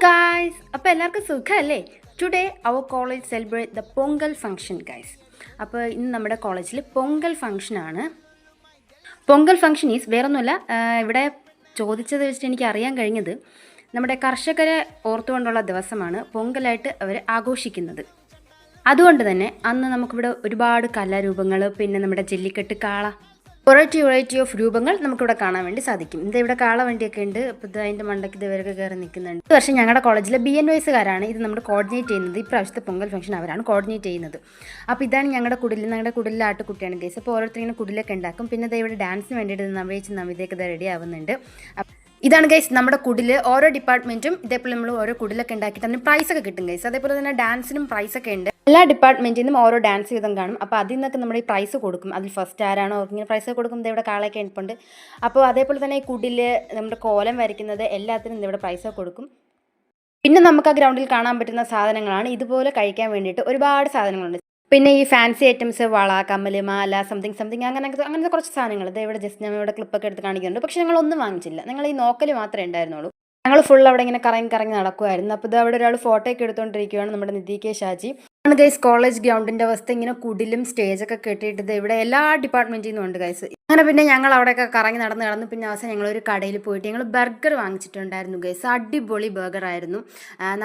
guys, അപ്പോൾ എല്ലാവർക്കും സുഖമല്ലേ? Today our college celebrate the Pongal function guys. അപ്പോൾ ഇന്ന് നമ്മുടെ കോളേജിൽ പൊങ്കൽ ഫംഗ്ഷനാണ്. പൊങ്കൽ ഫംഗ്ഷൻ ഈസ് വേറൊന്നുമല്ല, ഇവിടെ ചോദിച്ചത് വെച്ചിട്ട് എനിക്ക് അറിയാൻ കഴിഞ്ഞത് നമ്മുടെ കർഷകരെ ഓർത്തുകൊണ്ടുള്ള ദിവസമാണ് പൊങ്കലായിട്ട് അവർ ആഘോഷിക്കുന്നത്. അതുകൊണ്ട് തന്നെ അന്ന് നമുക്കിവിടെ ഒരുപാട് കലാരൂപങ്ങൾ, പിന്നെ നമ്മുടെ ജല്ലിക്കെട്ട്, കാള, വെറൈറ്റി ഓഫ് രൂപങ്ങൾ നമുക്കിവിടെ കാണാൻ വേണ്ടി സാധിക്കും. ഇത് ഇവിടെ കാള വണ്ടിയൊക്കെ ഉണ്ട്. അപ്പോൾ ഇത് അതിൻ്റെ മണ്ടയ്ക്ക് ഇവരൊക്കെ കയറി നിൽക്കുന്നുണ്ട്. ഈ വർഷം ഞങ്ങളുടെ കോളേജിലെ BNYസുകാരാണ് ഇത് നമ്മൾ കോർഡിനേറ്റ് ചെയ്യുന്നത്. ഈ പ്രാവശ്യത്തെ പൊങ്കൽ ഫംഗ്ഷൻ അവരാണ് കോർഡിനേറ്റ് ചെയ്യുന്നത്. അപ്പോൾ ഇതാണ് ഞങ്ങളുടെ കുടിലിലെ ആട്ടുകുട്ടിയാണ് ഗൈസ്. അപ്പോൾ ഓരോരുത്തരിങ്ങനെ കുടിലൊക്കെ ഉണ്ടാക്കും. പിന്നെ ഇത് ഇവിടെ ഡാൻസിന് വേണ്ടിയിട്ട് നവീതൊക്കെ റെഡി ആവുന്നുണ്ട്. ഇതാണ് ഗൈസ് നമ്മുടെ കുടില്. ഓരോ ഡിപ്പാർട്ട്മെൻറ്റും ഇതേപോലെ നമ്മൾ ഓരോ കുടിലൊക്കെ ഉണ്ടാക്കിയിട്ട് അതിന് പ്രൈസൊക്കെ കിട്ടും ഗൈസ്. അതേപോലെ തന്നെ ഡാൻസിനും പ്രൈസൊക്കെ ഉണ്ട്. എല്ലാ ഡിപ്പാർട്ട്മെൻറ്റിൽ നിന്നും ഓരോ ഡാൻസ് വീതം കാണും. അപ്പോൾ അതിൽ നിന്നൊക്കെ നമ്മൾ ഈ പ്രൈസ് കൊടുക്കും. അതിൽ ഫസ്റ്റ് ആരാണോ ഇങ്ങനെ പ്രൈസ് കൊടുക്കും. ഇവിടെ കാളയൊക്കെ എളുപ്പമുണ്ട്. അപ്പോൾ അതേപോലെ തന്നെ ഈ കുടില് നമ്മുടെ കോലം വരയ്ക്കുന്നത് എല്ലാത്തിനും ഇവിടെ പ്രൈസൊക്കെ കൊടുക്കും. പിന്നെ നമുക്ക് ആ ഗ്രൗണ്ടിൽ കാണാൻ പറ്റുന്ന സാധനങ്ങളാണ്. ഇതുപോലെ കഴിക്കാൻ വേണ്ടിയിട്ട് ഒരുപാട് സാധനങ്ങളുണ്ട്. പിന്നെ ഈ ഫാൻസി ഐറ്റംസ്, വള, കമ്മൽ, മാല, സംതിങ് അങ്ങനത്തെ കുറച്ച് സാധനങ്ങൾ ഇവിടെ ജസ്റ്റ് ഞാൻ ഇവിടെ ക്ലിപ്പൊക്കെ എടുത്ത് കാണിക്കുന്നുണ്ട്. പക്ഷേ ഞങ്ങളൊന്നും വാങ്ങിച്ചില്ല. ഞങ്ങൾ ഈ നോക്കൽ മാത്രമേ ഉണ്ടായിരുന്നുള്ളൂ. ഞങ്ങൾ ഫുൾ അവിടെ ഇങ്ങനെ കറങ്ങി നടക്കുമായിരുന്നു. അപ്പോൾ ഇത് അവിടെ ഒരാൾ ഫോട്ടോ ഒക്കെ എടുത്തുകൊണ്ടിരിക്കുകയാണ്, നമ്മുടെ നിധി കെ ഷാജി. ആണ് ഗൈസ് കോളേജ് ഗ്രൗണ്ടിൻ്റെ അവസ്ഥ. ഇങ്ങനെ കുടിലും സ്റ്റേജൊക്കെ കെട്ടിയിട്ട് ഇവിടെ എല്ലാ ഡിപ്പാർട്ട്മെൻറ്റിൽ നിന്നും ഉണ്ട് ഗൈസ്. അങ്ങനെ പിന്നെ ഞങ്ങൾ അവിടെയൊക്കെ കറങ്ങി നടന്ന് പിന്നെ അവസാനം ഞങ്ങളൊരു കടയിൽ പോയിട്ട് ഞങ്ങൾ ബർഗർ വാങ്ങിച്ചിട്ടുണ്ടായിരുന്നു ഗൈസ്. അടിപൊളി ബർഗറായിരുന്നു.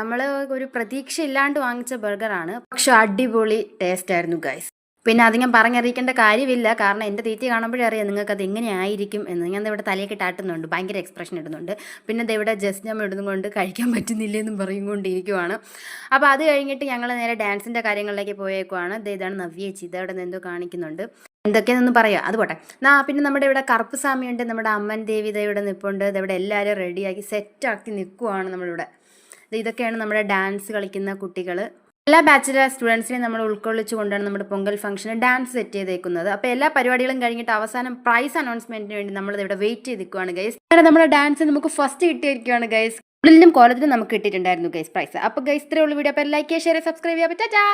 നമ്മൾ ഒരു പ്രതീക്ഷ ഇല്ലാണ്ട് വാങ്ങിച്ച ബർഗറാണ്, പക്ഷെ അടിപൊളി ടേസ്റ്റ് ആയിരുന്നു ഗൈസ്. പിന്നെ അത് ഞാൻ പറഞ്ഞറിയിക്കേണ്ട കാര്യമില്ല, കാരണം എൻ്റെ തീറ്റി കാണുമ്പോഴേ അറിയാം നിങ്ങൾക്ക് അത് എങ്ങനെയായിരിക്കും എന്ന്. ഞാൻ ഇവിടെ തലയൊക്കെ ഇട്ടാട്ടുന്നുണ്ട്, ഭയങ്കര എക്സ്പ്രഷൻ ഇടുന്നുണ്ട്. പിന്നെ ഇവിടെ ജസ്റ്റ് ഞാൻ ഇടുന്നുകൊണ്ട് കഴിക്കാൻ പറ്റുന്നില്ലെന്നും പറഞ്ഞുകൊണ്ടിരിക്കുവാണ്. അപ്പോൾ അത് കഴിഞ്ഞിട്ട് ഞങ്ങൾ നേരെ ഡാൻസിൻ്റെ കാര്യങ്ങളിലേക്ക് പോയേക്കുവാണ്. ഇതാണ് നവ്യേച്ചി, ഇതവിടെ നിന്ന് എന്തോ കാണിക്കുന്നുണ്ട്. എന്തൊക്കെയാണെന്ന് പറയാം, അത് പോട്ടെ. പിന്നെ നമ്മുടെ ഇവിടെ കറുപ്പ് സ്വാമിയുണ്ട്, നമ്മുടെ അമ്മൻ ദേവി ഇവിടെ നിൽപ്പുണ്ട്. ഇതെവിടെ എല്ലാവരും റെഡിയാക്കി സെറ്റാക്കി നിൽക്കുവാണ് നമ്മളിവിടെ. ഇതൊക്കെയാണ് നമ്മുടെ ഡാൻസ് കളിക്കുന്ന കുട്ടികൾ. എല്ലാ ബാച്ചിലർ സ്റ്റുഡൻസിനെയും നമ്മൾ ഉൾക്കൊള്ളിച്ചുകൊണ്ടാണ് നമ്മുടെ പൊങ്കൽ ഫംഗ്ഷന് ഡാൻസ് സെറ്റ് ചെയ്തേക്കുന്നത്. അപ്പോൾ എല്ലാ പരിപാടികളും കഴിഞ്ഞിട്ട് അവസാനം പ്രൈസ് അനൗൺസ്മെന്റിന് വേണ്ടി നമ്മൾ ഇവിടെ വെയിറ്റ് ചെയ്ത് നിൽക്കുകയാണ് ഗൈസ്. അങ്ങനെ നമ്മുടെ ഡാൻസ് നമുക്ക് ഫസ്റ്റ് കിട്ടിയിരിക്കുകയാണ് ഗൈസ്. ഉള്ളിലും കോളേജിലും നമുക്ക് കിട്ടിയിട്ടുണ്ടായിരുന്നു ഗൈസ് പ്രൈസ്. അപ്പോൾ ഗൈസ് ഇത്രയേ ഉള്ളൂ വീഡിയോ. അപ്പോൾ ലൈക്ക് ചെയ്യുക, ഷെയർ, സബ്സ്ക്രൈബ് ചെയ്യാം. ടാറ്റാ.